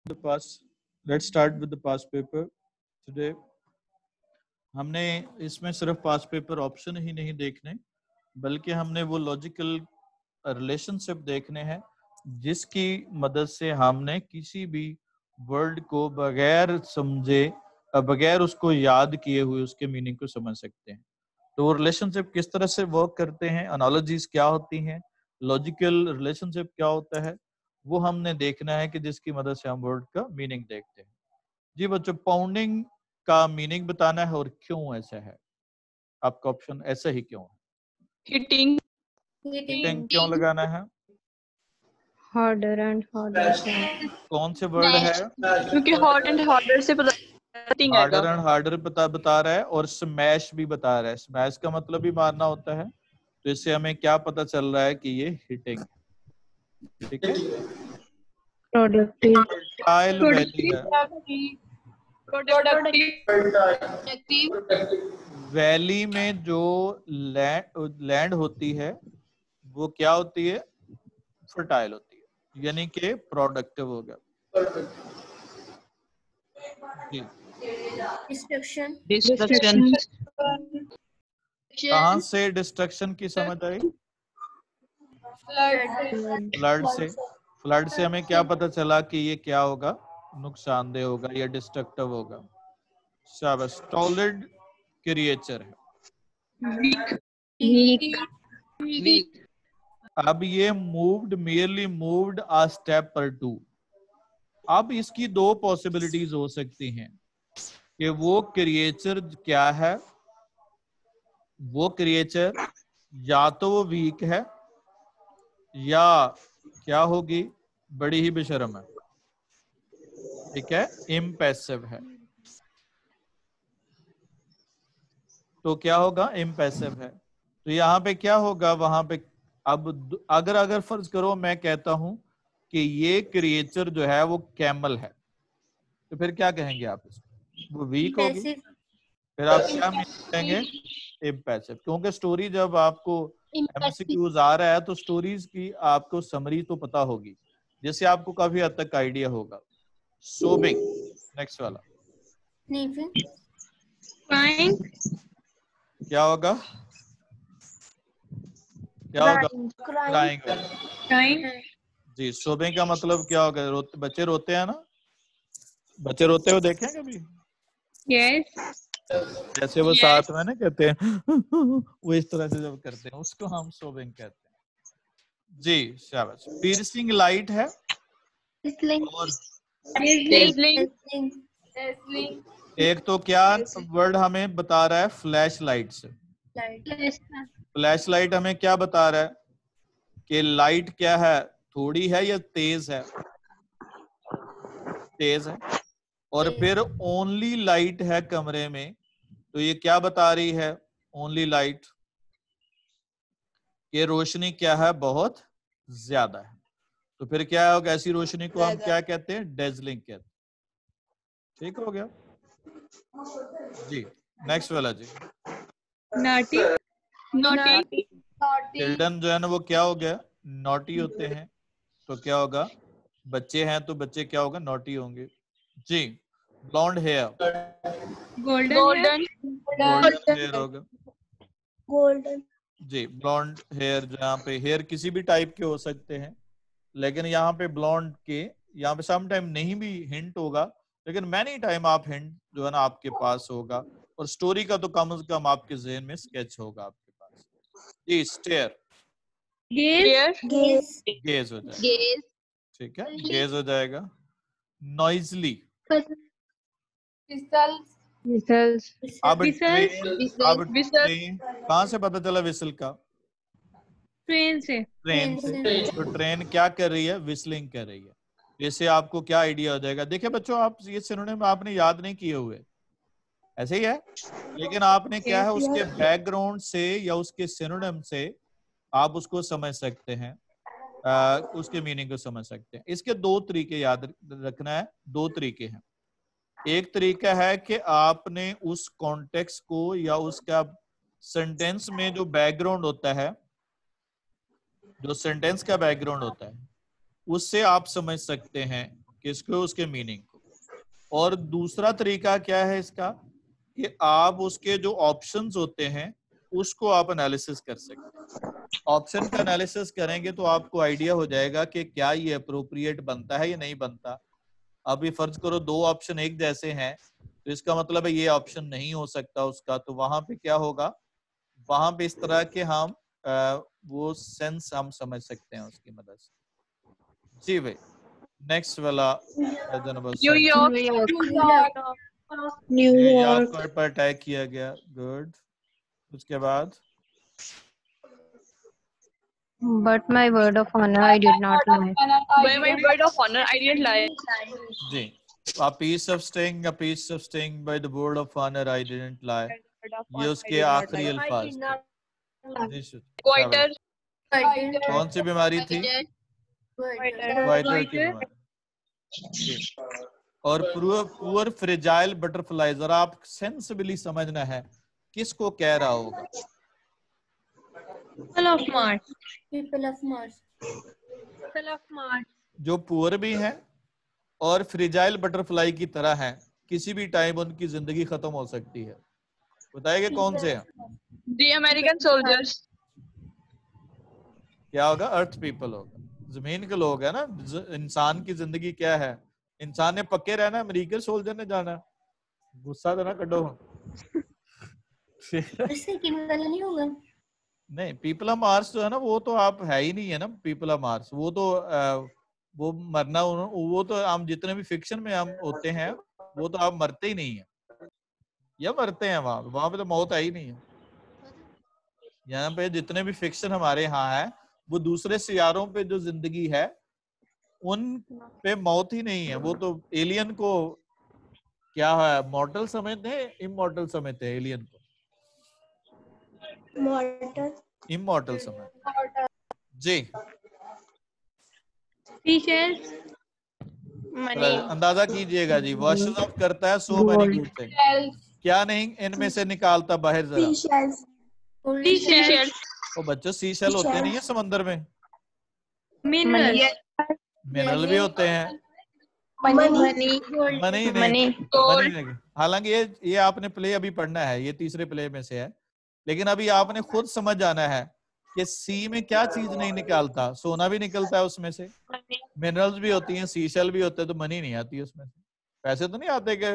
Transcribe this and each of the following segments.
the past. Let's start with the past paper today. हमने इसमें सिर्फ पास्ट पेपर ऑप्शन ही नहीं देखने, बल्कि हमने वो लॉजिकल रिलेशनशिप देखने हैं जिसकी मदद से हमने किसी भी वर्ड को बगैर समझे, बगैर उसको याद किए हुए उसके मीनिंग को समझ सकते हैं। तो वो रिलेशनशिप किस तरह से वर्क करते हैं, एनालॉजीज क्या होती हैं, लॉजिकल रिलेशनशिप क्या होता है, वो हमने देखना है कि जिसकी मदद से हम वर्ड का मीनिंग देखते हैं। जी बच्चों, पाउंडिंग का मीनिंग बताना है और क्यों ऐसा है। आपका ऑप्शन ऐसा ही क्यों है? हिटिंग क्यों लगाना है? harder and harder sound. कौन से वर्ड है? क्योंकि हॉट एंड हार्डर से पता हार्डर एंड हार्डर बता रहा है और स्मैश भी बता रहा है। स्मैश का मतलब भी मारना होता है, तो इससे हमें क्या पता चल रहा है कि ये हिटिंग, ठीक है। Productive. फर्टाइल वैली है। वैली में जो लैंड होती है वो क्या होती है? फर्टाइल होती है, यानी कि प्रोडक्टिव हो गया। डिस्ट्रक्शन कहाँ से डिस्ट्रक्शन की समझ आई? फ्लड से हमें क्या पता चला कि ये क्या होगा? नुकसानदेह होगा या डिस्ट्रक्टिव होगा। शाबाश। टॉलरेट क्रिएचर है। वीक अब ये moved, merely moved a step or two। अब इसकी दो पॉसिबिलिटीज हो सकती हैं कि वो क्रिएचर क्या है। वो क्रिएचर या तो वो वीक है या क्या होगी, बड़ी ही बेशर्म है, ठीक है, इम्पैसिव है। तो क्या होगा? इम्पैसिव है। तो यहाँ पे क्या होगा? वहां पे अब अगर फर्ज करो मैं कहता हूं कि ये क्रिएचर जो है वो कैमल है, तो फिर क्या कहेंगे आप इसको? वो वीक होगी। फिर आप क्या कहेंगे? इम्पैसिव। क्योंकि स्टोरी जब आपको एमसीक्यूज आ रहा है तो स्टोरीज की आपको समरी तो पता होगी, जिससे आपको काफी हद तक आइडिया होगा। सोबिंग, नेक्स्ट वाला क्या होगा? क्या होगा? क्राइंग। जी, सोबिंग का मतलब क्या होगा? बच्चे रोते हैं ना, बच्चे रोते हुए देखे हैं कभी? यस जैसे वो साथ में ना कहते हैं वो इस तरह से जब करते हैं उसको हम सोबिंग कहते हैं। जी शाबाश। पियर्सिंग लाइट है और एक तो क्या वर्ड हमें बता रहा है? फ्लैश लाइट से। फ्लैश लाइट हमें क्या बता रहा है कि लाइट क्या है, थोड़ी है या तेज है? तेज है। और फिर ओनली लाइट है कमरे में, तो ये क्या बता रही है? ओनली लाइट, ये रोशनी क्या है? बहुत ज्यादा है। तो फिर क्या होगा? ऐसी रोशनी को हम क्या कहते हैं? डेजलिंग कहते हैं। ठीक हो गया जी। नेक्स्ट वाला जी। नॉटी चिल्ड्रन जो है ना वो क्या हो गया? नॉटी होते हैं। तो क्या होगा? बच्चे हैं तो बच्चे क्या होगा? नॉटी होंगे जी। ब्लॉन्ड हेयर, गोल्डन हेयर होगा जी। ब्लॉन्ड हेयर, जहाँ पे हेयर किसी भी टाइप के हो सकते हैं, लेकिन यहाँ पे ब्लॉन्ड के यहाँ पे सम टाइम नहीं भी हिंट होगा, लेकिन मैनी टाइम आप हिंट जो है ना आपके पास होगा, और स्टोरी का तो कम से कम आपके जहन में स्केच होगा आपके पास जी। स्टेयर, गेज हो जाएगा, ठीक है, गेज हो जाएगा। नॉइजली, अब ट्रेन कहाँ से पता चला विसल का? ट्रेन से। तो ट्रेन क्या कर रही है? विस्लिंग कर रही है। इससे आपको क्या आइडिया हो जाएगा? देखिए बच्चों, आप ये सिनोनिम आपने याद नहीं किए हुए, ऐसे ही है, लेकिन आपने क्या है उसके बैकग्राउंड से या उसके सिनोनिम से आप उसको समझ सकते हैं, उसके मीनिंग को समझ सकते हैं। इसके दो तरीके याद रखना है, दो तरीके हैं। एक तरीका है कि आपने उस कॉन्टेक्स्ट को या उसका सेंटेंस में जो बैकग्राउंड होता है, जो सेंटेंस का बैकग्राउंड होता है, उससे आप समझ सकते हैं किसको? उसके मीनिंग को। और दूसरा तरीका क्या है इसका कि आप उसके जो ऑप्शंस होते हैं उसको आप एनालिसिस कर सकते हैं। ऑप्शन का एनालिसिस करेंगे तो आपको आइडिया हो जाएगा कि क्या ये अप्रोप्रिएट बनता है या नहीं बनता। अब ये फर्ज करो दो ऑप्शन एक जैसे हैं तो इसका मतलब है ये ऑप्शन नहीं हो सकता उसका, तो वहां पे क्या होगा, वहां पे इस तरह के हम वो सेंस हम समझ सकते हैं उसकी मदद से। जी भाई, नेक्स्ट वाला नंबर 7। न्यूयॉर्क। न्यूयॉर्क न्यूयॉर्क पर अटैक किया गया, गुड। उसके बाद but my word of honor I did not lie. By my word of honor, I didn't lie. Ji, a piece of string by the word of honor I didn't lie, ये उसके आखिरी अल्फाज थे। जी Goiter. कौन सी बीमारी थी? Goitre की बीमारी। जी। और पुअर फ्रेजाइल बटरफ्लाई, जरा आप सेंसिबली समझना है किसको कह रहा होगा। People of Mars. People of Mars. People of Mars. जो पुअर भी है और फ्रेजाइल बटरफ्लाई की तरह है, किसी भी टाइम उनकी जिंदगी खत्म हो सकती है। बताइए कौन से हैं? The American soldiers. क्या होगा? अर्थ पीपल होगा, जमीन के लोग है ना। इंसान की जिंदगी क्या है? इंसान ने पक्के रहना, अमेरिकन सोल्जर ने जाना। गुस्सा तो ना कटो। सेकंड वाला नहीं होगा? नहीं, पीपल ऑफ मार्स जो है ना वो तो आप है ही नहीं है ना। पीपल ऑफ मार्स वो तो वो मरना, वो तो हम जितने भी फिक्शन में हम होते हैं वो तो आप मरते ही नहीं है, या मरते हैं वहां पे तो मौत है ही नहीं है। यहाँ पे जितने भी फिक्शन हमारे यहाँ है वो दूसरे सियारों पे जो जिंदगी है उन पे मौत ही नहीं है। वो तो एलियन को क्या है, मॉर्टल समझते हैं, इमॉर्टल समझते हैं एलियन को? इमॉर्टल समझते जी। Seashells. अंदाजा कीजिएगा जी, वॉशेस ऑफ करता है सो मैनी गुड थिंग, क्या नहीं इनमें से निकालता बाहर जरा। Seashells. तो बच्चों सीशेल होते नहीं है समंदर में, Minerals. मिनरल भी होते हैं। Money. मनी नहीं, मनी नहीं। हालांकि ये आपने प्ले अभी पढ़ना है, ये तीसरे प्ले में से है, लेकिन अभी आपने खुद समझ जाना है कि सी में क्या चीज नहीं निकालता। सोना भी निकलता है उसमें से, मिनरल्स भी होती हैं, सीशेल भी होते हैं, तो मनी नहीं आती उसमें से। पैसे तो नहीं आते कि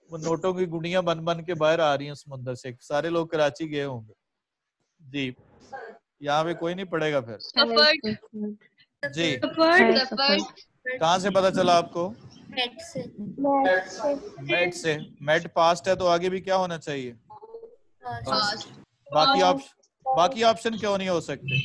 वो नोटों की गुड़ियां बन बन के बाहर आ रही हैं समुद्र से। सारे लोग कराची गए होंगे जी, यहाँ पे कोई नहीं पढ़ेगा फिर Suffered. जी। Suffered. कहाँ से पता चला आपको? Net से। मेट से। मेट पास्ट है तो आगे भी क्या होना चाहिए? Past. बाकी ऑप्शन क्यों नहीं हो सकते?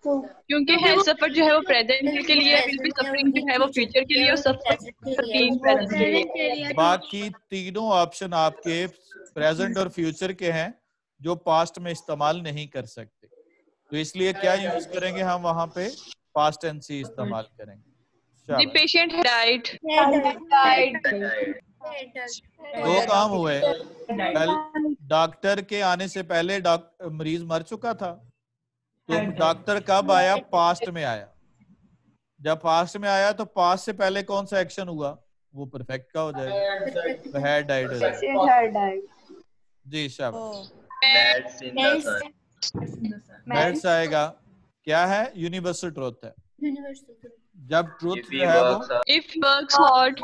क्योंकि है सफर जो है वो प्रेजेंट के लिए, विल बी सफरिंग जो है वो फ्यूचर के लिए, और सफरिंग प्रेजेंट के लिए। बाकी तीनों ऑप्शन आपके प्रेजेंट और फ्यूचर के हैं जो पास्ट में इस्तेमाल नहीं कर सकते, तो इसलिए क्या यूज करेंगे हम वहां पे? पास्ट टेंस ही इस्तेमाल करेंगे। The patient died. दो काम हुए, डॉक्टर के आने से पहले मरीज मर चुका था, तो डॉक्टर कब आया? पास्ट में आया। जब पास्ट में आया तो पास्ट से पहले कौन सा एक्शन हुआ? वो परफेक्ट का हो जाएगा, हैड डाइड हो जाएगा। जी शाबाश, मैथ्स आएगा। क्या है? यूनिवर्सल ट्रूथ है। जब ट्रूथ जो है वो If works hard.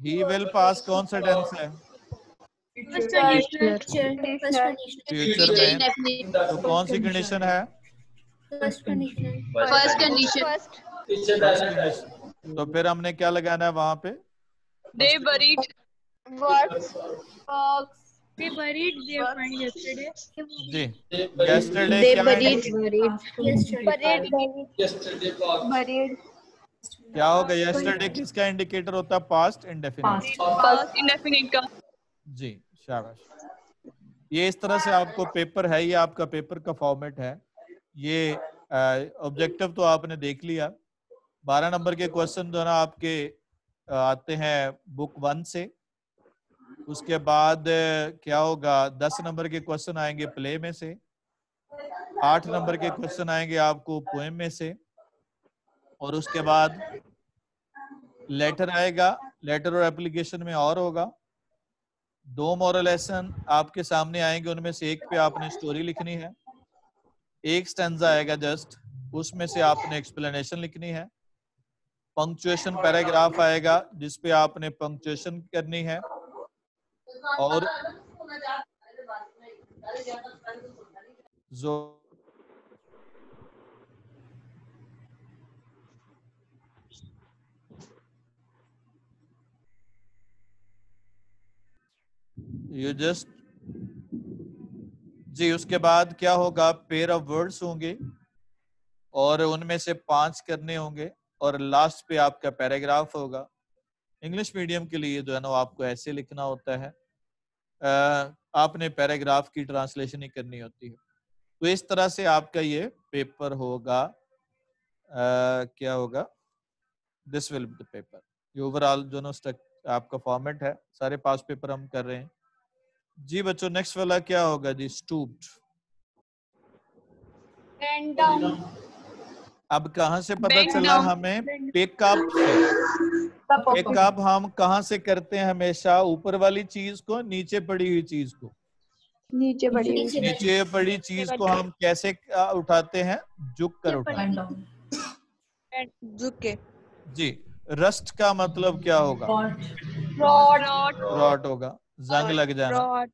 He will pass, कौन सा टेंस है? फ्यूचर में, तो कौन सी कंडीशन है? First condition. First condition. First condition. तो फिर हमने क्या लगाना है वहां पे? They buried. They buried their friend yesterday. Ji, yesterday क्या है? क्या होगा? yesterday किसका इंडिकेटर होता है? Past indefinite. Past indefinite का। जी शाबाश। ये इस तरह से आपको पेपर है, ये आपका पेपर का फॉर्मेट है। ये ऑब्जेक्टिव तो आपने देख लिया। 12 नंबर के क्वेश्चन जो है ना आपके आते हैं बुक 1 से। उसके बाद क्या होगा? 10 नंबर के क्वेश्चन आएंगे प्ले में से, 8 नंबर के क्वेश्चन आएंगे आपको पोएम में से, और उसके बाद लेटर आएगा, लेटर और एप्लीकेशन में और होगा। 2 मॉरल लेसन आपके सामने आएंगे, उनमें से एक पे आपने स्टोरी लिखनी है। एक स्टैंजा आएगा जस्ट, उसमें से आपने एक्सप्लेनेशन लिखनी है। पंक्चुएशन पैराग्राफ आएगा जिसपे आपने पंक्चुएशन करनी है। और जो यू जस्ट जी, उसके बाद क्या होगा, पेयर ऑफ वर्ड्स होंगे और उनमें से 5 करने होंगे और लास्ट पे आपका पैराग्राफ होगा। इंग्लिश मीडियम के लिए जो है ना आपको ऐसे लिखना होता है, आपने पैराग्राफ की ट्रांसलेशन ही करनी होती है। तो इस तरह से आपका ये पेपर होगा। क्या होगा, this will be the paper. ये ओवरऑल जो ना आपका फॉर्मेट है, सारे पास पेपर हम कर रहे हैं जी। बच्चों नेक्स्ट वाला क्या होगा जी, स्टूप्ड। अब कहाँ से पता Bend चला down. हमें, पिकअप से। पिकअप हम कहाँ से करते हैं, हमेशा ऊपर वाली चीज को नीचे पड़ी हुई चीज को, नीचे पड़ी हुई नीचे पड़ी चीज को हम कैसे उठाते हैं, झुक कर उठाते हैं झुक के। जी। रस्ट का मतलब क्या होगा, रॉट होगा, जंग लग जाना। रॉट।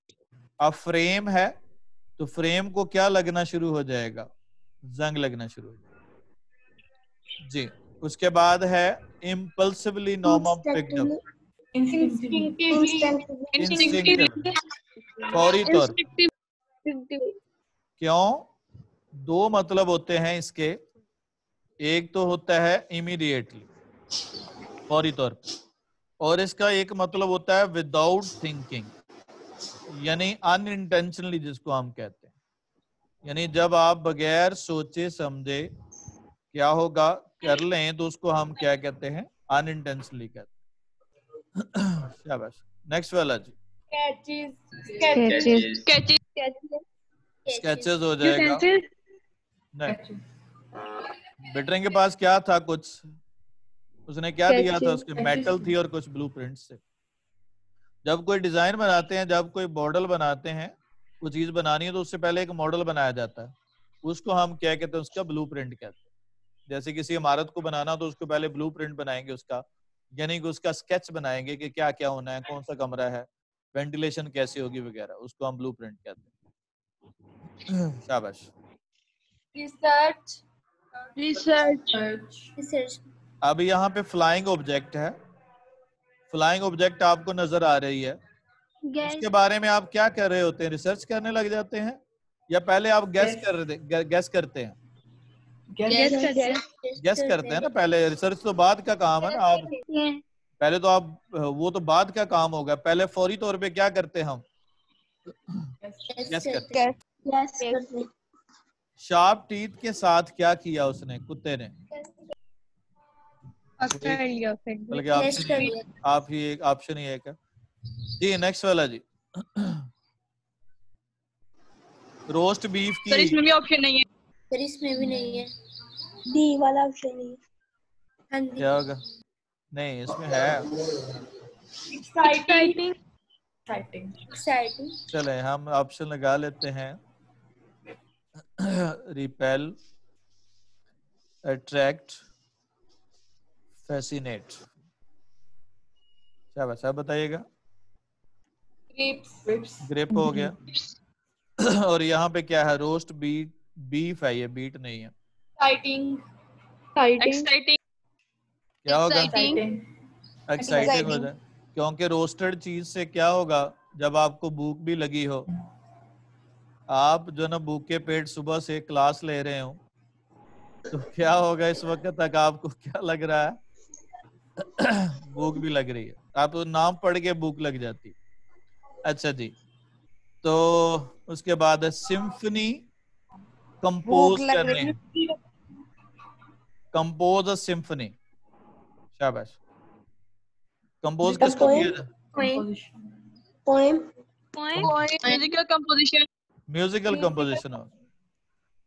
अब फ्रेम है तो फ्रेम को क्या लगना शुरू हो जाएगा, जंग लगना शुरू हो जाएगा जी। उसके बाद है इम्पल्सिवली नॉर्मम पिक्ड अप, इंस्टिंक्टिव, फौरी तौर। क्यों, 2 मतलब होते हैं इसके। एक तो होता है इमीडिएटली, फौरी तौर पर, और इसका एक मतलब होता है विदाउट थिंकिंग, यानी अनइंटेंशनली जिसको हम कहते हैं। यानी जब आप बगैर सोचे समझे क्या होगा कर लें तो उसको हम क्या कहते हैं, अनइंटेंशनली कहते हैं। शाबाश। नेक्स्ट वाला जी, स्केचेस हो जाएगा। नहीं, बेटरिंग के पास क्या था, कुछ उसने क्या दिया था, उसके मेटल थी और कुछ ब्लूप्रिंट से। जब कोई डिजाइन बनाते हैं, जब कोई मॉडल बनाते हैं, कोई चीज बनानी है तो उससे पहले एक मॉडल बनाया जाता है, उसको हम क्या कहते हैं, उसका ब्लूप्रिंट कहते हैं। जैसे किसी इमारत को बनाना तो उसको पहले ब्लूप्रिंट बनाएंगे उसका, यानी कि उसका स्केच बनाएंगे कि क्या क्या होना है, कौन सा कमरा है, वेंटिलेशन कैसी होगी वगैरह, उसको हम ब्लूप्रिंट कहते हैं। शाबाश। रिसर्च। अब यहाँ पे फ्लाइंग ऑब्जेक्ट है, फ्लाइंग ऑब्जेक्ट आपको नजर आ रही है, उसके बारे में आप क्या कर रहे होते हैं, रिसर्च करने लग जाते हैं या पहले आप गैस करते हैं, गैस करते हैं ना, पहले रिसर्च तो बाद का काम है ना। आप पहले तो आप, वो तो बाद का काम होगा, पहले फौरी तौर पे क्या करते हैं हम, गैस करते हैं। शार्प टीथ के साथ क्या किया उसने, कुत्ते ने, बल्कि आप ही एक ऑप्शन ही एक है जी। नेक्स्ट वाला जी, रोस्ट बीफ की। सर इसमें भी ऑप्शन नहीं है। सर इसमें भी नहीं है, डी वाला ऑप्शन नहीं है। हाँ जी। क्या होगा, नहीं इसमें है। एक्साइटिंग। चले हम ऑप्शन लगा लेते हैं, रिपेल, अट्रैक्ट, फैसिनेट। क्या बचा, बताइएगा। ग्रिप हो गया। और यहाँ पे क्या है, रोस्ट बीफ है, ये बीट नहीं है। एक्साइटिंग। क्या होगा, एक्साइटिंग हो जाए, क्योंकि रोस्टेड चीज से क्या होगा, जब आपको भूख भी लगी हो, आप जो ना भूखे पेट सुबह से क्लास ले रहे हो, तो क्या होगा, इस वक्त तक आपको क्या लग रहा है, भूख भी लग रही है, आप नाम पढ़ के भूख लग जाती है। अच्छा जी, तो उसके बाद सिम्फनी, कंपोज करने, कंपोज अ सिम्फनी। शाबाश। कंपोज किसको किया जाए, म्यूजिकल कंपोजिशन। म्यूजिकल कंपोजिशन हो।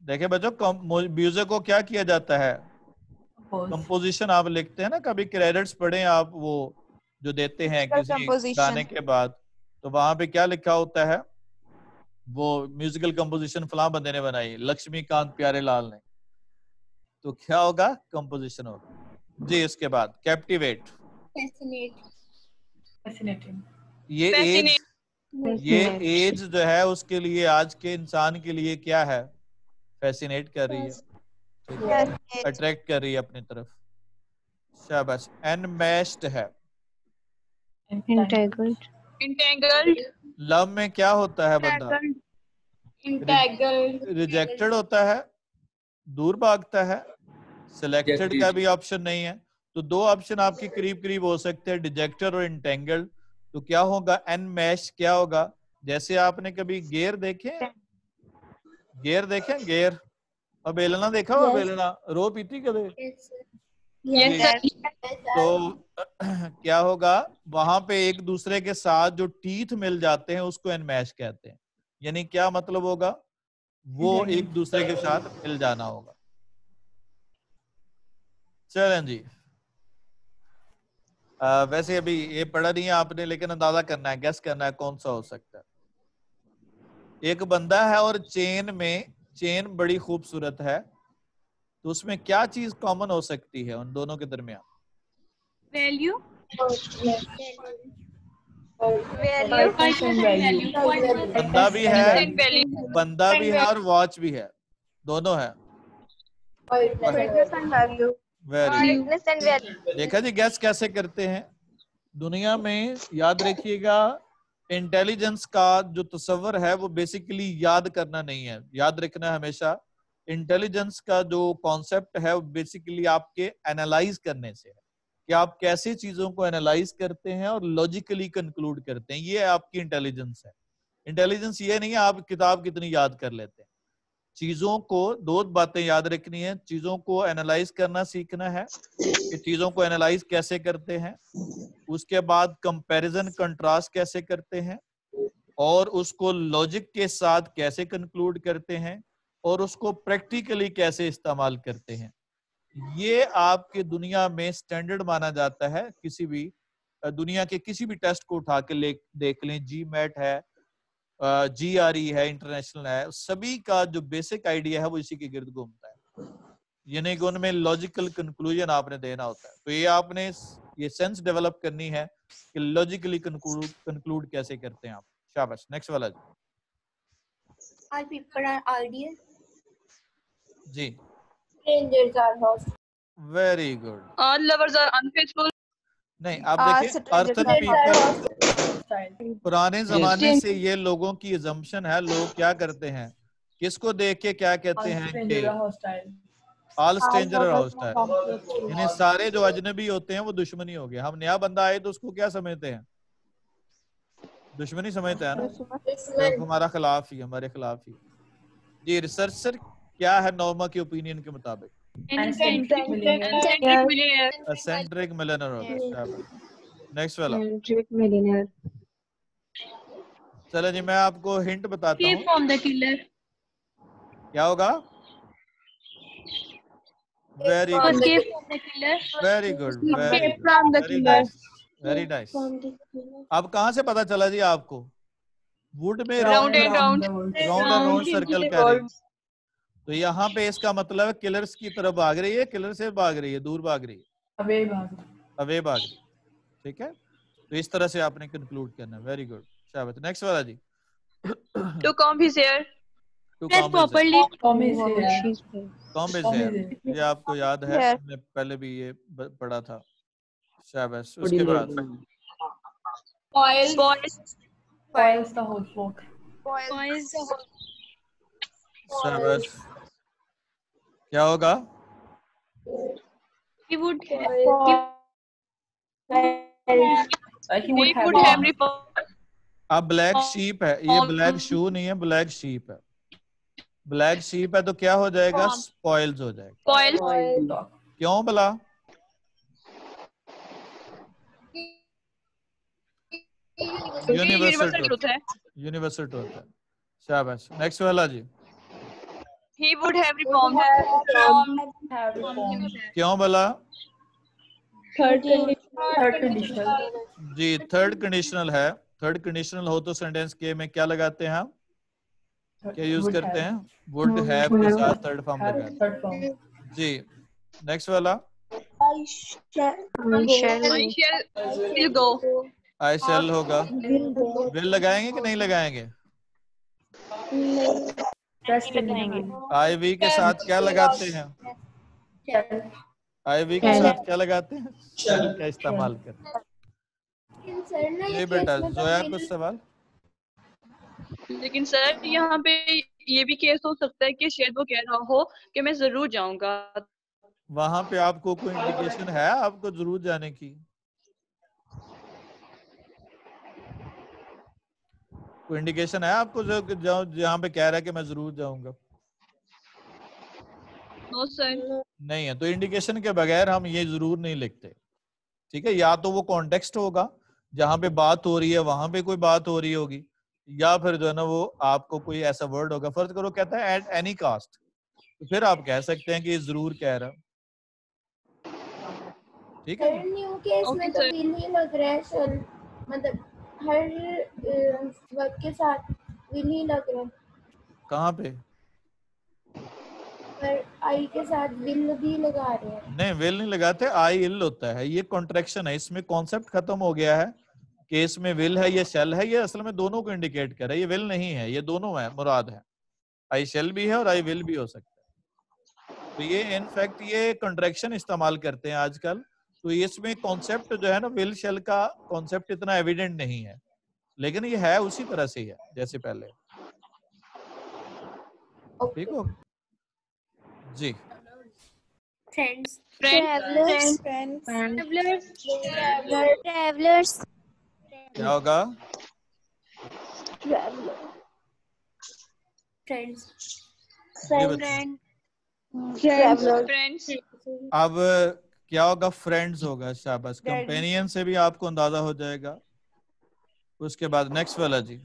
देखिए बच्चों, म्यूजिक को क्या किया जाता है, कंपोजिशन आप लिखते हैं ना, कभी क्रेडिट्स पढ़े आप, वो जो देते हैं किसी गाने के बाद, तो वहां पे क्या लिखा होता है, वो म्यूजिकल कंपोजिशन फलां बंदे ने बनाई, लक्ष्मीकांत प्यारेलाल ने, तो क्या होगा, कंपोजिशन होगा जी। इसके बाद कैप्टिवेट, ये एज, ये एज जो है उसके लिए, आज के इंसान के लिए क्या है, फैसिनेट कर रही है, ठीक है, अट्रैक्ट कर रही है अपनी तरफ। शाबाश। एनमेश्ड है, Entangled. entangled, लव में क्या होता है बंदा, रिजेक्टेड होता है, दूर भागता है, सिलेक्टेड का भी ऑप्शन नहीं है, तो दो ऑप्शन आपके करीब करीब हो सकते हैं, डिजेक्टेड और इंटेंगल्ड। तो क्या होगा, एनमेश क्या होगा, जैसे आपने कभी गेयर देखे, गेयर देखे, गेयर, और बेलना देखा हुआ, बेलना रो पीती कदे, yes sir, तो क्या होगा, वहां पे एक दूसरे के साथ जो टीथ मिल जाते हैं उसको एनमैश कहते हैं, यानी क्या मतलब होगा, वो एक दूसरे के साथ मिल जाना होगा। चलें जी, वैसे अभी ये पढ़ा नहीं है आपने, लेकिन अंदाजा करना है, गेस करना है कौन सा हो सकता है। एक बंदा है और चेन में, चेन बड़ी खूबसूरत है, तो उसमें क्या चीज कॉमन हो सकती है उन दोनों के दरमियान, Value. बंदा भी है, instant value, बंदा भी है और वॉच भी है, दोनों है। वेरी, देखा जी, गैस कैसे करते हैं दुनिया में। याद रखिएगा, इंटेलिजेंस का जो तस्वर है वो बेसिकली याद करना नहीं है, याद रखना हमेशा, इंटेलिजेंस का जो कॉन्सेप्ट है वो बेसिकली आपके एनालाइज करने से है, कि आप कैसे चीजों को एनालाइज करते हैं और लॉजिकली कंक्लूड करते हैं, ये आपकी इंटेलिजेंस है। इंटेलिजेंस ये नहीं है आप किताब कितनी याद कर लेते हैं, चीजों को, दो बातें याद रखनी है, चीजों को एनालाइज करना सीखना है कि चीजों को एनालाइज कैसे करते हैं, उसके बाद कंपैरिजन कंट्रास्ट कैसे करते हैं, और उसको लॉजिक के साथ कैसे कंक्लूड करते हैं, और उसको प्रैक्टिकली कैसे इस्तेमाल करते हैं। ये आपके दुनिया में स्टैंडर्ड माना जाता है, किसी भी दुनिया के किसी भी टेस्ट को उठा के देख लें, GMAT है, GRE है, इंटरनेशनल है, सभी का जो बेसिक आइडिया है वो इसी के गिर्द घूमता है, यानी कि उनमें लॉजिकल कंक्लूजन आपने देना होता है। तो ये आपने ये सेंस डेवलप करनी है कि लॉजिकली कंक्लूड कैसे करते हैं आप। शाबाश। नेक्स्ट वाला जी। All people are ideal. जी, Strangers are hostile. Very good. all lovers are unfaithful, नहीं, आप देखिए, अर्थ पीपल, पुराने जमाने से ये लोगों की अजम्पशन है, लोग क्या करते हैं, किसको देख के क्या कहते हैं कि ऑल स्ट्रेंजर आर हॉस्टाइल, यानी सारे जो अजनबी होते हैं वो दुश्मनी हो गए। हम नया बंदा आए तो उसको क्या समझते हैं, दुश्मनी समझते हैं ना, तो हमारा खिलाफ ही, हमारे खिलाफ ही। जी, रिसर्चर क्या है नॉर्मा के ओपिनियन के मुताबिक, eccentric millionaire, एसेंट्रिक मिलियनर होगा। नेक्स्ट वाला। Millionaire. चलो जी, मैं आपको हिंट बताता Escape हूँ, from the killer. क्या होगा। Very good, Escape from the killer. Very good, Escape from the very killer. Nice, very nice. अब कहाँ से पता चला जी आपको, वुड में round and round, round and round circle करें, तो यहाँ पे इसका मतलब है किलर्स की तरफ भाग रही है, किलर से भाग रही है, दूर भाग रही है, अवे भाग रही है, ठीक है। तो इस तरह से आपने कंक्लूड करना है। वेरी गुड, शाबाश। नेक्स्ट वाला जी। to comb his hair, to Dress properly. Comb his hair, ये आपको याद है, हमने पहले भी ये पढ़ा था। शाबाश। उसके बाद spoils the whole flock. Spoils the whole. शाबाश, क्या होगा, He would. he would have repulsed, अब ब्लैक शीप है, ये ब्लैक शू नहीं है, ब्लैक शीप है, ब्लैक शीप है, तो क्या हो जाएगा, स्पॉइल्स हो जाएगा। spoils, क्यों भला, यूनिवर्सल universal truth है, यूनिवर्सल ट्रूथ है। शाबाश। नेक्स्ट वाला जी। He would have reformed. क्यों बोला? थर्ड कंडीशनल जी थर्ड कंडीशनल है। थर्ड कंडीशनल हो तो सेंटेंस के में क्या लगाते हैं हम? क्या यूज करते हैं? वुड हैव के साथ थर्ड फॉर्म लगाते हैं। जी नेक्स्ट वाला I shall I shall go. I shall होगा। विल लगाएंगे कि नहीं लगाएंगे? आई वी के साथ क्या लगाते हैं? आई वी के साथ क्या लगाते हैं? शेल का इस्तेमाल करते हैं। जी बेटा जोया कुछ सवाल? लेकिन सर यहाँ पे ये भी केस हो सकता है कि शायद वो कह रहा हो कि मैं जरूर जाऊंगा। वहां पे आपको कोई इंडिकेशन है आपको जरूर जाने की? कोई इंडिकेशन है आपको जो जहाँ पे कह रहा है कि मैं जरूर जाऊंगा? No sir. नहीं है तो इंडिकेशन के बगैर हम ये जरूर नहीं लिखते। ठीक है, या तो वो कॉन्टेक्स्ट होगा जहाँ पे बात हो रही है वहां पे कोई बात हो रही होगी, या फिर जो है ना वो आपको कोई ऐसा वर्ड होगा। फर्ज करो कहता है एट एनी कास्ट, तो फिर आप कह सकते हैं कि ये जरूर कह रहा। ठीक है, न्यू केस में तो विल ही लग रहा है सर, मतलब हर वर्ड के साथ विल ही लग रहा है। कहाँ पे? पर आई के साथ विल भी लगा रहे हैं। नहीं विल नहीं लगाते, आई इल होता है। ये कॉन्ट्रैक्शन है, इसमें कॉन्सेप्ट खत्म हो गया है कि इसमें विल है ये शेल है। ये असल में दोनों को इंडिकेट कर रहा है, ये विल नहीं है, ये दोनों है मुराद है। आई शेल भी है और आई विल भी हो सकता है। तो ये इनफैक्ट ये कॉन्ट्रैक्शन इस्तेमाल करते हैं आजकल। तो इसमें कॉन्सेप्ट जो है ना विल शेल का कॉन्सेप्ट इतना एविडेंट नहीं है, लेकिन ये है उसी तरह से ही है जैसे पहले। ठीक हो जी? Friends Travelers. Travelers. क्या होगा? Friends friends. अब क्या होगा? फ्रेंड्स होगा। शाबाश, कंपेनियन से भी आपको अंदाजा हो जाएगा। उसके बाद नेक्स्ट वाला जी,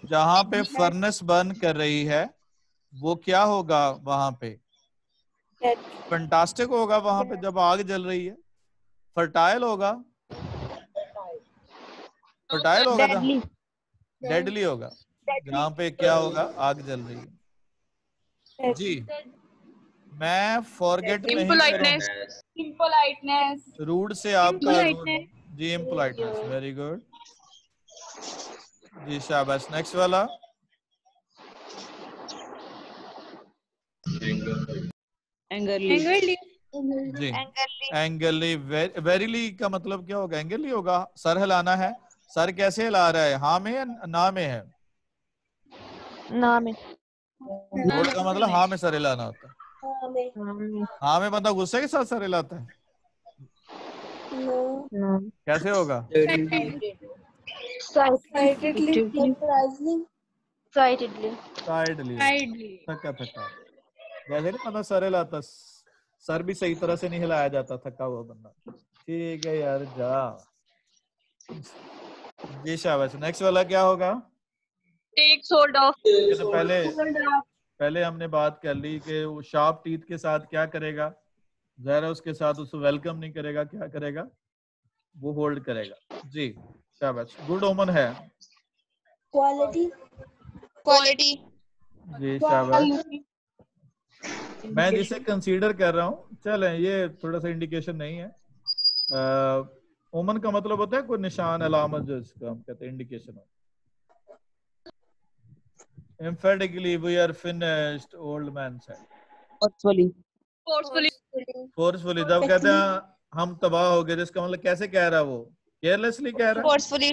जहां पे फर्नेस बर्न कर रही है वो क्या होगा? वहां पे फंटास्टिक होगा। वहां पे जब आग जल रही है फर्टाइल होगा। फर्टाइल होगा, डेडली होगा। जहाँ पे क्या होगा? आग जल रही है। जी मैं फॉरगेट नहीं करूंगा। Impoliteness. रूड से आपका रूड जी, इम्पोलाइटनेस। वेरी गुड जी, शाबाश। नेक्स्ट वाला एंगरली। जी, एंगरली। वेरीली का मतलब क्या होगा? एंगरली होगा। सर हिलाना है। सर कैसे हिला रहा है? हाँ में या ना में है? ना में। नोट का मतलब हाँ में सर हिलाना होता है। हाँ में बंदा गुस्से के साथ सर हिलाता है? कैसे होगा? साइडली। थका थका। जैसे नहीं पता सर हिलाता, सर भी सही तरह से नहीं हिलाया जाता थका हुआ बंदा। ठीक है यार जा जी, शाबाश। नेक्स्ट वाला क्या होगा? Takes hold of. तो पहले हमने बात कर ली कि वो शार्प टीथ के साथ क्या करेगा? जरा उसके साथ उसको वेलकम नहीं करेगा, क्या करेगा? वो होल्ड करेगा। जी शाबाश, गुड ओमन है। Quality. जी शाबाश। मैं जिसे कंसीडर कर रहा हूँ, चले ये थोड़ा सा इंडिकेशन नहीं है। ओमन का मतलब होता है कोई निशान अलामत, जो इसका हम कहते हैं इंडिकेशन हो। Emphatically we are finished, old man said. Forcefully जब कहते हैं हम तबाह हो गए, जिसका मतलब कैसे कह रहा है वो? केयरलेसली कह रहा है। Forcefully.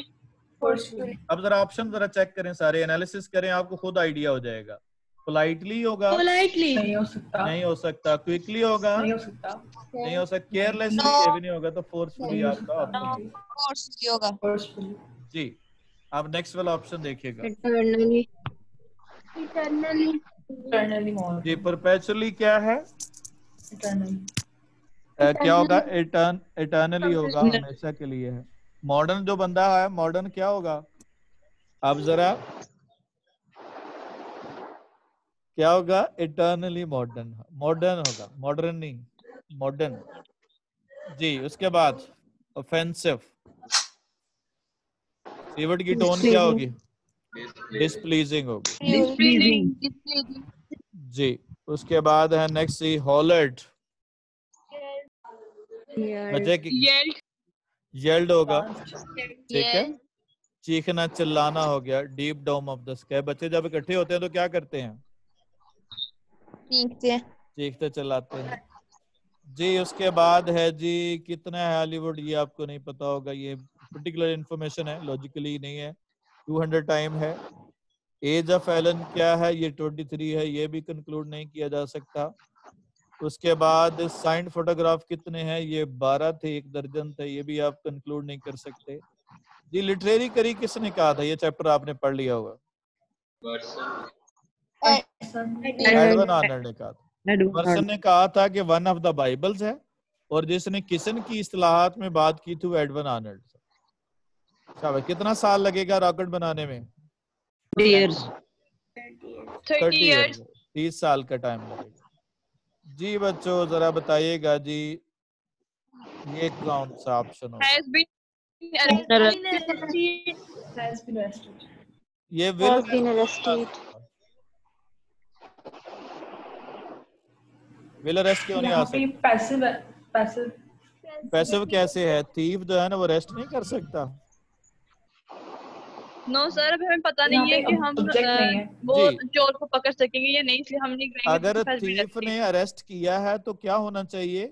अब जरा ऑप्शन जरा चेक करें, सारे एनालिसिस करें, आपको खुद आइडिया हो जाएगा। पोलाइटली होगा? नहीं हो सकता। क्विकली होगा? नहीं हो सकता। केयरलेसली ये भी नहीं होगा। तो फोर्सफुली आपका ऑप्शन Forcefully. जी। अब नेक्स्ट वाला ऑप्शन देखिएगा जी। परपेचुअली क्या है? क्या होगा? इटर्नली होगा, हमेशा के लिए है। मॉडर्न जो बंदा है, मॉडर्न क्या होगा? अब जरा क्या होगा? इटर्नली मॉडर्न, मॉडर्न होगा, मॉडर्न नहीं, मॉडर्न। जी, उसके बाद ऑफेंसिव, कीवर्ड की टोन क्या होगी? डिसप्लीजिंग होगी। Displeasing. Displeasing. जी, उसके बाद है नेक्स्ट सी हॉलर्ड, बच्चे की Yelled. येल्ड होगा, ठीक है, Yelled. चीखना चिल्लाना हो गया, deep down of the sky. बच्चे जब इकट्ठे होते हैं तो क्या करते हैं? चीखते हैं। चीखते चिल्लाते हैं। जी, उसके बाद है जी कितना है हॉलीवुड, ये आपको नहीं पता होगा, ये पर्टिकुलर इंफॉर्मेशन है, लॉजिकली नहीं है। 200 टाइम है। एज ऑफ एलन क्या है? ये 23 है, ये भी कंक्लूड नहीं किया जा सकता। उसके बाद साइंड फोटोग्राफ कितने हैं? ये 12 थे, 1 दर्जन थे, ये भी आप कंक्लूड नहीं कर सकते। जी, लिटरेरी करी किसने कहा था? ये चैप्टर आपने पढ़ लिया होगा, एडवन आर्नल्ड ने कहा था। वर्सन ने कहा था कि वन ऑफ द बाइबल्स है, और जिसने किसन की इस्तिलाहात में बात की थी वो एडवन आर्नल्ड। शाबाश। कितना साल लगेगा रॉकेट बनाने में? 30 30 years. 30 साल का टाइम लगेगा। जी बच्चों जरा बताइएगा जी, ये कौन सा ऑप्शन होगा? Has been arrested. ये will Has been arrested. Will arrest क्यों नहीं आ सकता? पैसिव कैसे है? थीफ जो है ना वो अरेस्ट नहीं कर सकता। No sir, अभी हमें पता नहीं है कि हम वो जी। चोर को पकड़ सकेंगे या नहीं, इसलिए हम नहीं करेंगे। अगर Has been थीफ ने अरेस्ट किया है तो क्या होना चाहिए?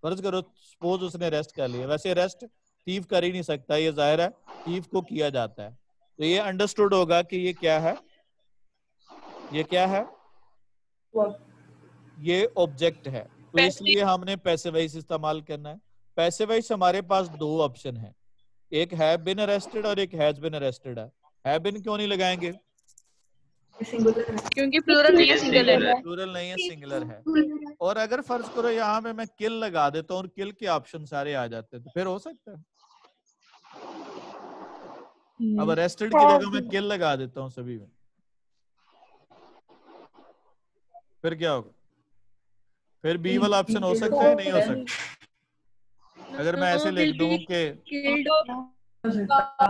फर्ज करो सपोज उसने अरेस्ट कर लिया, वैसे अरेस्ट थीफ कर ही नहीं सकता, ये जाहिर है थीफ को किया जाता है। तो ये अंडरस्टूड होगा कि ये क्या है, ये क्या है, ये ऑब्जेक्ट है, तो इसलिए हमने पैसिवाइज इस्तेमाल करना है। पैसिवाइज हमारे पास 2 ऑप्शन है, एक है बिन अरेस्टेड और एक हैज बिन अरेस्टेड है बिन क्यों नहीं लगाएंगे? क्योंकि प्लूरल नहीं है, सिंगुलर है। प्लूरल नहीं है, सिंगुलर है। और अगर फर्ज करो यहाँ पे मैं किल लगा देता हूँ और किल के ऑप्शन सारे आ जाते हैं, तो फिर हो सकता है। अब अरेस्टेड की जगह मैं किल लगा देता हूँ सभी में, फिर क्या होगा? फिर बी वाला ऑप्शन हो सकता है, नहीं हो सकता। अगर मैं ऐसे लिख दूं कि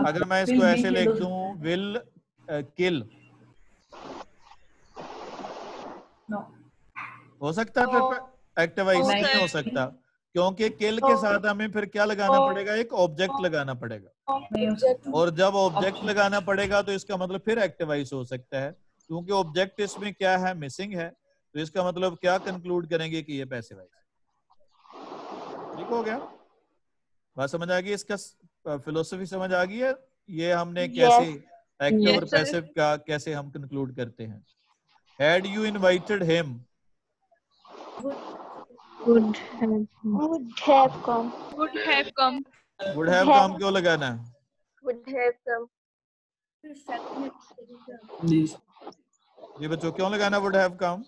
अगर मैं इसको ऐसे लिख दूं विल किल, हो सकता है? फिर एक्टिवाइज नहीं हो सकता, क्योंकि किल के साथ हमें फिर क्या लगाना पड़ेगा? एक ऑब्जेक्ट लगाना पड़ेगा, और जब ऑब्जेक्ट लगाना पड़ेगा तो इसका मतलब फिर एक्टिवाइज हो सकता है, क्योंकि ऑब्जेक्ट इसमें क्या है? मिसिंग है। तो इसका मतलब क्या कंक्लूड करेंगे कि ये पैसिवाइज। ठीक हो गया? बात समझ आ गई? इसका फिलोसफी समझ आ गई है? ये हमने कैसे एक्टिव और पैसिव का कैसे हम कंक्लूड करते हैं। Had you invited him? Would have come. Would have come. Would have come क्यों लगाना है? Would have come. ये बच्चों क्यों लगाना would have come?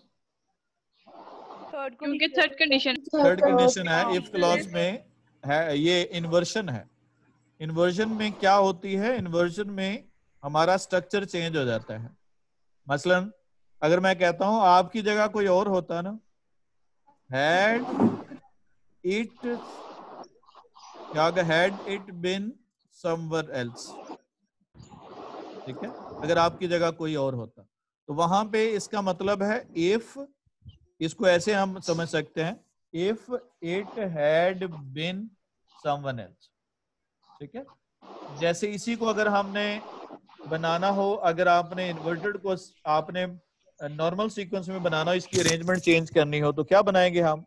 क्योंकि थर्ड कंडीशन है। इफ क्लॉज में है, ये इन्वर्जन है। इन्वर्जन में क्या होती है? इन्वर्जन में हमारा स्ट्रक्चर चेंज हो जाता है। मसलन अगर मैं कहता हूं आपकी जगह कोई और होता ना, had it क्या होगा? had it been somewhere else, ठीक है, अगर आपकी जगह कोई और होता, तो वहां पे इसका मतलब है if, इसको ऐसे हम समझ सकते हैं, if it had been someone else, ठीक है। जैसे इसी को अगर हमने बनाना हो, अगर आपने इन्वर्टेड को आपने नॉर्मल सीक्वेंस में बनाना, इसकी अरेंजमेंट चेंज करनी हो, तो क्या बनाएंगे हम?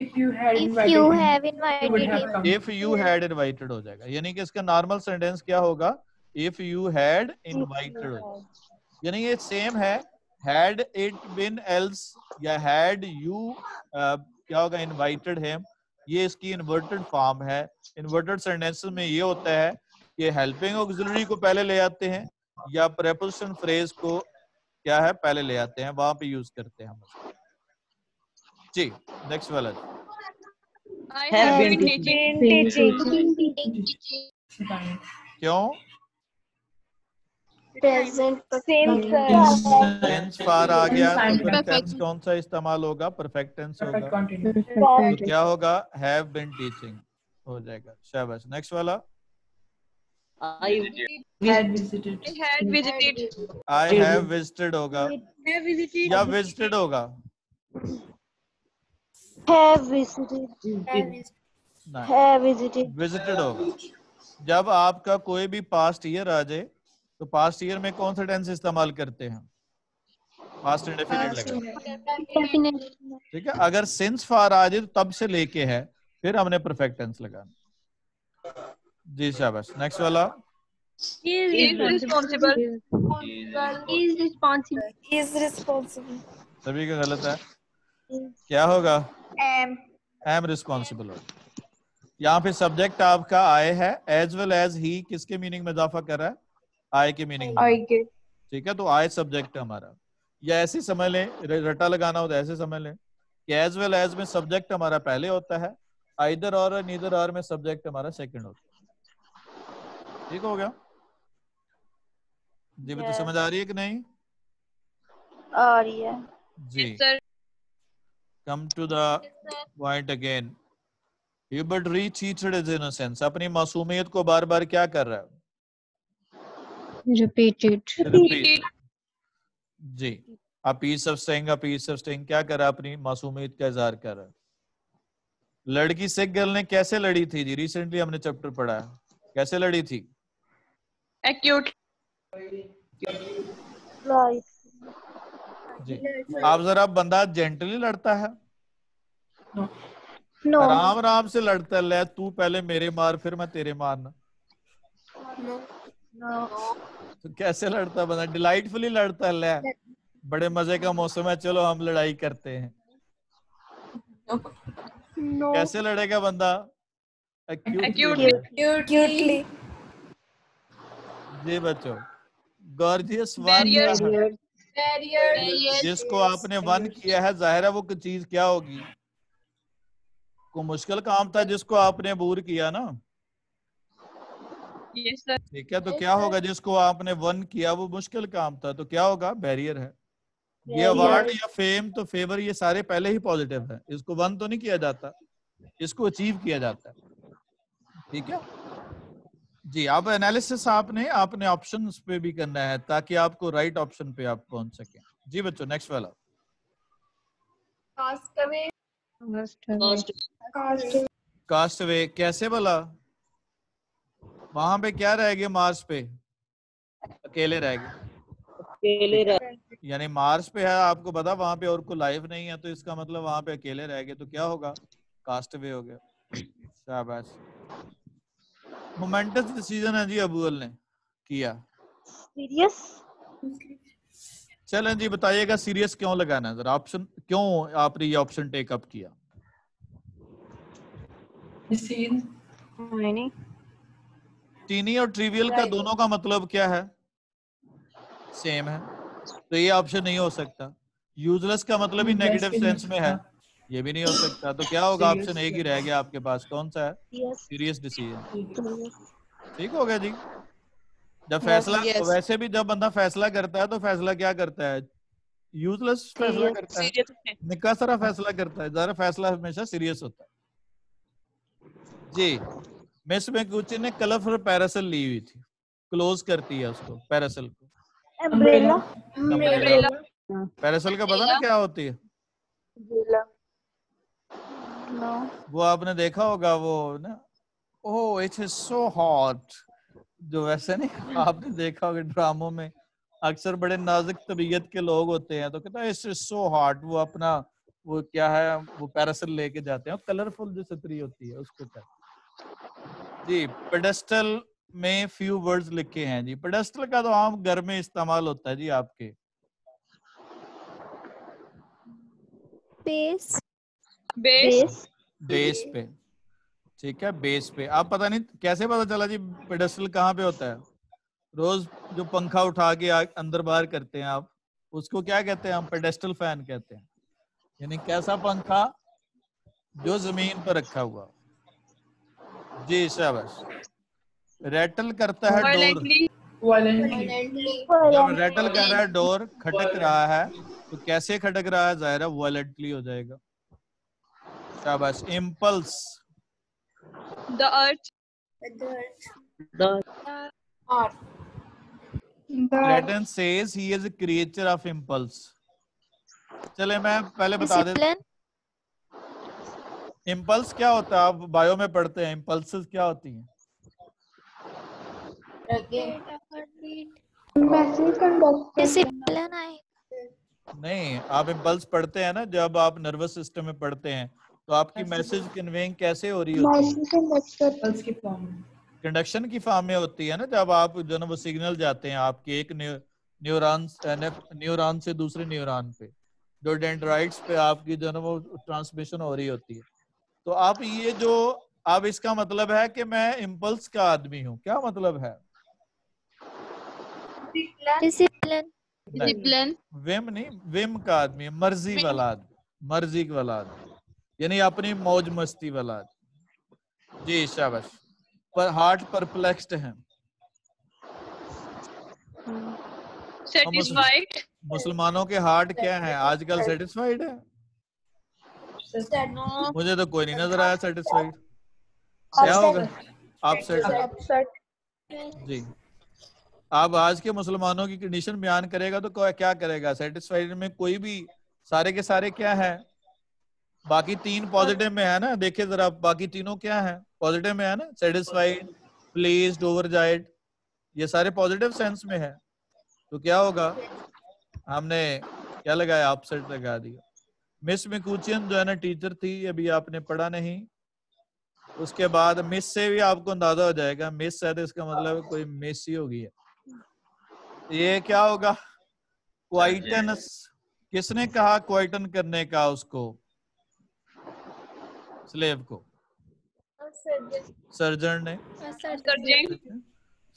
If you have invited हो जाएगा, यानी कि इसका नॉर्मल सेंटेंस क्या होगा? If you had invited हो जाएगा। यानी ये सेम है, had it been else या had you क्या होगा? invited him, ये इसकी इन्वर्टेड फॉर्म है। इन्वर्टेड सेंटेंसेस में ये होता है कि हेल्पिंग ऑक्सिलरी को पहले ले आते हैं या प्रेपोजिशन फ्रेज को क्या है पहले ले आते हैं, वहां पे यूज करते हैं हम। जी नेक्स्ट वाला। क्यों? present टेंस फार आ गया तो फिर टेंस कौन सा इस्तेमाल होगा? परफेक्ट टेंस होगा। तो क्या होगा? हैव बीन टीचिंग हो जाएगा। शाबाश। नेक्स्ट वाला I Had visited. I have visited होगा या विजिटेड होगा? Have visited. नहीं, Have visited. विजिटेड होगा। जब आपका कोई भी पास्ट ईयर आ जाए तो पास्ट ईयर में कौन सा टेंस इस्तेमाल करते हैं? पास्ट इंडेफिनिट लगा। ठीक है, अगर सिंस फार आ जाए तो तब से लेके है, फिर हमने परफेक्ट टेंस लगाना। जी शाबाश। नेक्स्ट वाला Is responsible. Is responsible. सभी का गलत है। क्या होगा? Am. एम रिस्पॉन्सिबल होगा। यहाँ पे सब्जेक्ट आपका आई है, एज वेल एज ही किसके मीनिंग में इजाफा कर रहा है? आई के मीनिंग में। ठीक है, तो आई सब्जेक्ट है हमारा। या ऐसे समझ लें, रटा लगाना हो तो ऐसे समझ लें कि एज वेल एज में सब्जेक्ट हमारा पहले होता है, आइदर और नीदर और में सब्जेक्ट हमारा सेकंड होता है। ठीक हो गया जी? बच्चे समझ आ रही है कि नहीं? आ रही है जी। Come to the point again. Hubert reiterated his innocence. अपनी मासूमियत को बार बार क्या कर रहा है? रिपीट। जी। अ पीस ऑफ स्टिंग क्या कर रहा है? अपनी मासूमियत का इजहार कर रहा है। लड़की सिख गर्ल ने कैसे लड़ी थी जी? रिसेंटली हमने चैप्टर पढ़ा है, कैसे लड़ी थी? Acute. right. जी। आप जरा, बंदा जेंटली लड़ता है, No. आराम आराम से लड़ता है, ले तू पहले मेरे मार फिर मैं तेरे मारना, No. तो कैसे लड़ता है बंदा? डिलाइटफुली लड़ता है, ले बड़े मजे का मौसम है, चलो हम लड़ाई करते हैं। No. कैसे लड़ेगा बंदा? Acutely. Cutely. जी बच्चों, गॉर्जियस वन Barrier. जिसको आपने वन किया है, जाहिर है वो चीज क्या होगी? को मुश्किल काम था जिसको आपने अबूर किया ना। Yes sir. ठीक है, तो क्या होगा? जिसको आपने वन किया वो मुश्किल काम था, तो क्या होगा? बैरियर है। ये अवार्ड या फेम तो फेवर ये सारे पहले ही पॉजिटिव है, इसको वन तो नहीं किया जाता, इसको अचीव किया जाता है। ठीक है जी। अब एनालिसिस आपने ऑप्शंस पे भी करना है ताकि आपको राइट ऑप्शन पे आप पहुंच सके। जी बच्चों, नेक्स्ट वाला कास्ट अवे। कैसे बोला? वहां पे क्या रह गए? मार्स पे अकेले रह गए, यानी मार्स पे है, आपको पता वहां पे और कोई लाइफ नहीं है, तो इसका मतलब वहां पे अकेले रह गए, तो क्या होगा? कास्ट अवे हो गया। शाबाश। मोमेंटस डिसीजन है जी अबूल ने किया। Serious. चलें जी, बताइएगा सीरियस क्यों लगाना है जरा? ऑप्शन क्यों आपने ये ऑप्शन टेक अप किया? नहीं. टीनी और ट्रिवियल का दोनों का मतलब क्या है? सेम है, तो ये ऑप्शन नहीं हो सकता। यूजलेस का मतलब ही नेगेटिव सेंस में है, ये भी नहीं हो सकता। तो क्या होगा? ऑप्शन एक ही रह गया आपके पास, कौन सा है? Yes. Serious decision. Serious. ठीक हो गया जी। जब फैसला yes. वैसे भी जब बंदा फैसला करता है तो फैसला क्या करता है? यूजलेस फैसला करता है, निका सारा फैसला करता है, ज़रा फैसला हमेशा सीरियस होता है। जी। मिस मैकुची ने कलरफुल पैरासल ली हुई थी, क्लोज करती है उसको, पैरासल को। Umbrella. Umbrella. पैरासल का पता ना क्या होती है? No. वो आपने देखा होगा वो ना, oh it is so hot, जो वैसे नहीं आपने देखा होगा ड्रामों में, अक्सर बड़े नाजुक तबीयत के लोग होते हैं तो कहता है इट्स सो हॉट, वो अपना वो क्या है वो पैरासल लेके जाते हैं, कलरफुल जो छतरी होती है उसको कहते हैं। जी। पेडेस्टल में फ्यू वर्ड्स लिखे हैं जी। पेडेस्टल का तो आम घर में इस्तेमाल होता है जी आपके। Base. Base. बेस पे। ठीक है, बेस पे। आप पता नहीं कैसे पता चला जी पेडेस्टल कहाँ पे होता है? रोज जो पंखा उठा के अंदर बाहर करते हैं आप, उसको क्या कहते हैं? हम पेडेस्टल फैन कहते हैं, यानी कैसा पंखा? जो जमीन पर रखा हुआ। जी शाबाश। रैटल करता है डोर। Violently. Violently. violently, जब रेटल कह रहा है डोर खटक रहा है तो कैसे खटक रहा है, जाहिर है वायलेंटली हो जाएगा। शाबाश। Impulse, The urge. The or Plato says he is a creature of impulse. चले मैं पहले बता देता, Discipline. इम्पल्स क्या होता है, आप बायो में पढ़ते हैं इम्पल्सेस क्या होती हैं। Discipline. I. नहीं, आप इम्पल्स पढ़ते हैं ना, जब आप नर्वस सिस्टम में पढ़ते हैं तो आपकी मैसेज कन्वेइंग कैसे हो रही होती है, Pulse की form में. कंडक्शन की फॉर्म में होती है ना। जब आप जो ना वो सिग्नल जाते हैं आपके एक न्यूरॉन से दूसरे न्यूरॉन पे, जो डेंड्राइट्स पे आपकी जो ना वो ट्रांसमिशन हो रही होती है। तो आप ये जो अब इसका मतलब है कि मैं इम्पल्स का आदमी हूँ, क्या मतलब है? Discipline. नहीं, Discipline. विम नहीं, विम का आदमी है, मर्जी वाला आदमी, मर्जी वाला आदमी, यानी अपनी मौज मस्ती वाला आदमी। जी शाबाश। पर हार्ट परप्लेक्स्ड है। Satisfied. मुसलमानों के हार्ट क्या है आजकल, सेटिस्फाइड है? No. मुझे तो कोई नहीं नजर आया सेटिस्फाइड। क्या होगा? अपसेट। जी, आप आज के मुसलमानों की कंडीशन बयान करेगा तो क्या करेगा? सेटिस्फाइड में कोई भी, सारे के सारे क्या है, बाकी तीन पॉजिटिव में है ना, देखिए जरा, बाकी तीनों क्या है, पॉजिटिव में है ना, सेटिस्फाइड, प्लीज्ड, ओवरजॉयड, ये सारे पॉजिटिव सेंस में है। तो क्या होगा, हमने क्या लगाया, अपसेट लगा दिया। मिस मिकुचियन जो है ना टीचर थी, अभी आपने पढ़ा नहीं, उसके बाद मिस से भी आपको अंदाजा हो जाएगा, मिस है तो इसका मतलब कोई मिस ही होगी है। ये क्या होगा, क्वाइटनस। किसने कहा क्वाइटन करने का उसको, स्लेव को? सर्जन ने। Surgeon.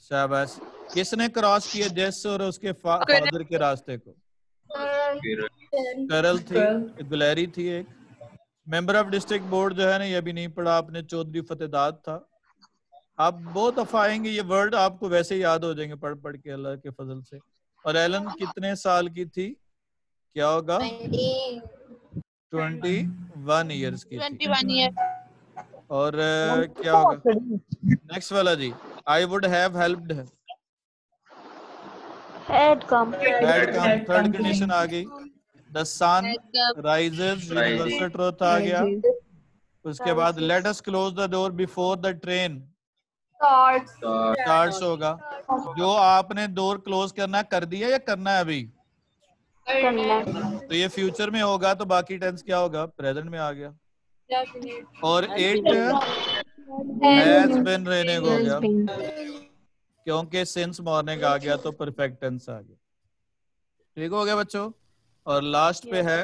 शाबाश। किसने क्रॉस किया जेस और उसके फादर के रास्ते को? करल थी, गुलेरी थी एक। मेंबर ऑफ डिस्ट्रिक्ट बोर्ड जो है ना, ये भी नहीं पढ़ा आपने, चौधरी फतेहदाद था। आप बहुत दफा आएंगे, ये वर्ड आपको वैसे ही याद हो जाएंगे पढ़ पढ़ के अल्लाह के फजल से। और एलन कितने साल की थी, क्या होगा? 21 ईयर्स की थी। 21 years. और क्या होगा नेक्स्ट वाला जी, I would have helped. Had come. Third condition आ गई। The sun rises, universal truth आ गया। उसके बाद let us close the door before the train starts होगा। जो आपने डोर क्लोज करना कर दिया या करना है अभी? तो ये फ्यूचर में होगा, तो बाकी टेंस क्या होगा, प्रेजेंट में आ गया। और इट हैज बीन रेनिंग हो गया, क्योंकि सिंस मॉर्निंग आ गया तो परफेक्ट टेंस आ गया। ठीक हो गया बच्चों। और लास्ट पे है